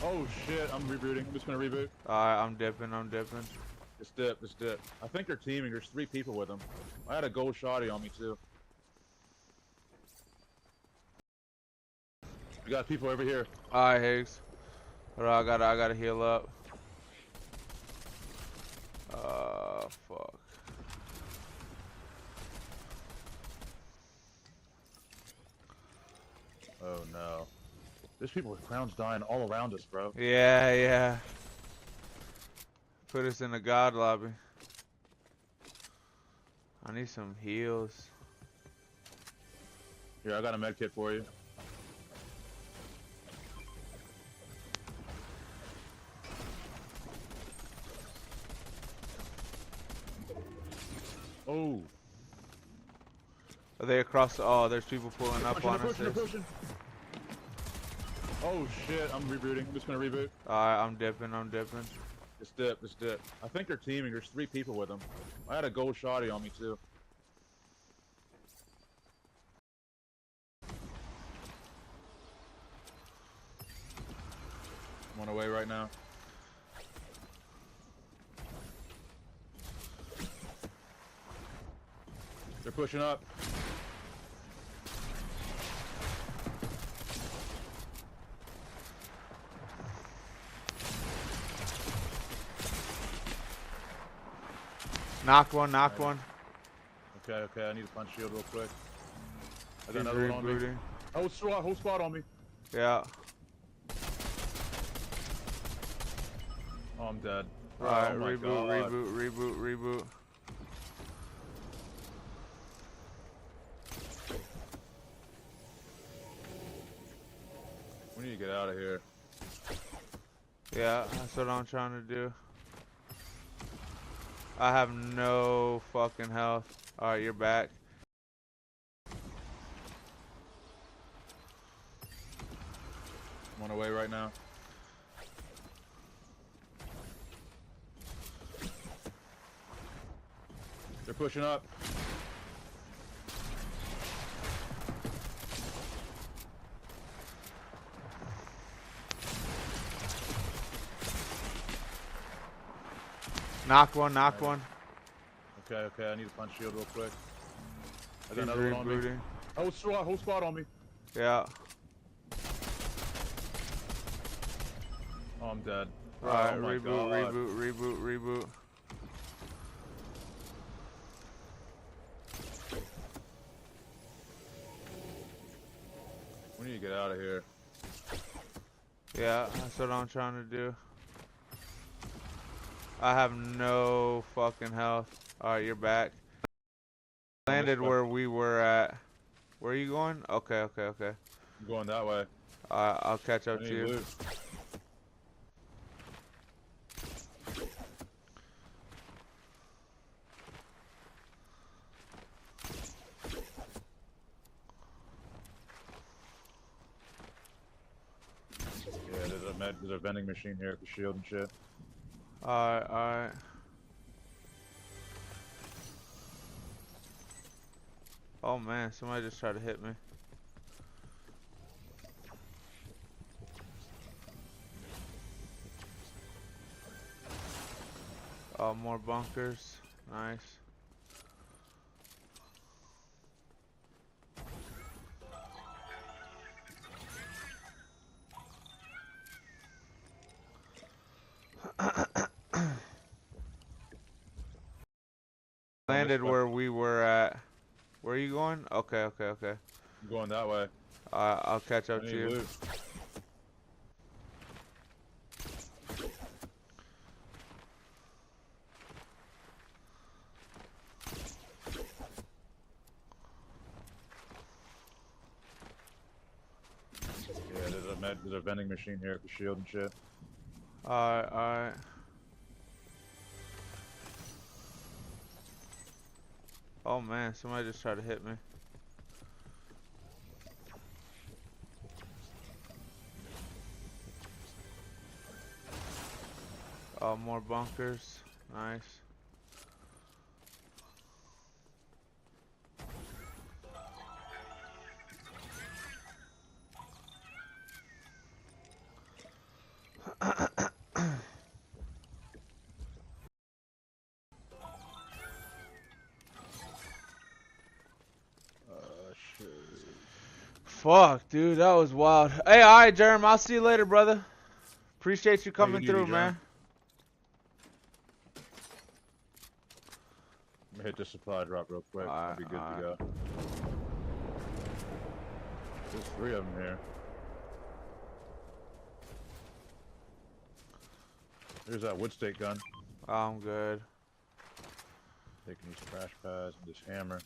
Oh shit, I'm rebooting. I'm just gonna reboot. Alright, I'm dipping. Just dip. I think they're teaming. There's 3 people with them. I had a gold shotty on me too. We got people over here. Alright, Higgs. Alright, I gotta heal up. Fuck. Oh no. There's people with crowns dying all around us, bro. Yeah. Put us in the god lobby. I need some heals. Here, I got a med kit for you. Oh. Are they across? Oh, there's people pulling up on us. Oh shit, I'm rebooting. I'm just gonna reboot. Alright, I'm dipping. Just dip. I think they're teaming. There's 3 people with them. I had a gold shotty on me too. I'm on the way right now. They're pushing up. Knock one. Okay, I need a punch shield real quick. I got another one on me. Whole squad on me. Yeah. Oh, I'm dead. Alright, oh my God. reboot. We need to get out of here. Yeah, that's what I'm trying to do. I have no fucking health. Alright, you're back. I'm on the way right now. They're pushing up. Knock one. Okay, I need a punch shield real quick. I got another one on me. Whole squad on me. Yeah. Oh, I'm dead. Alright, oh my God. reboot. We need to get out of here. Yeah, that's what I'm trying to do. I have no fucking health. Alright, you're back. Landed where we were at. Where are you going? Okay. I'm going that way. I'll catch up to you. Loot. Yeah, there's a vending machine here with the shield and shit. Alright. Oh man, somebody just tried to hit me. Oh, more bunkers. Nice. Landed where we were at. Where are you going? Okay. I'm going that way. I'll catch up to you. Loot. Yeah, there's a vending machine here with the shield and shit. Alright. Oh man, somebody just tried to hit me. Oh, more bunkers. Nice. Fuck, dude, that was wild. Hey, alright, Jerem, I'll see you later, brother. Appreciate you coming through, man. Let me hit the supply drop real quick. I'll be good to go. There's 3 of them here. There's that wood stake gun. I'm good. Taking these crash pads and this hammer.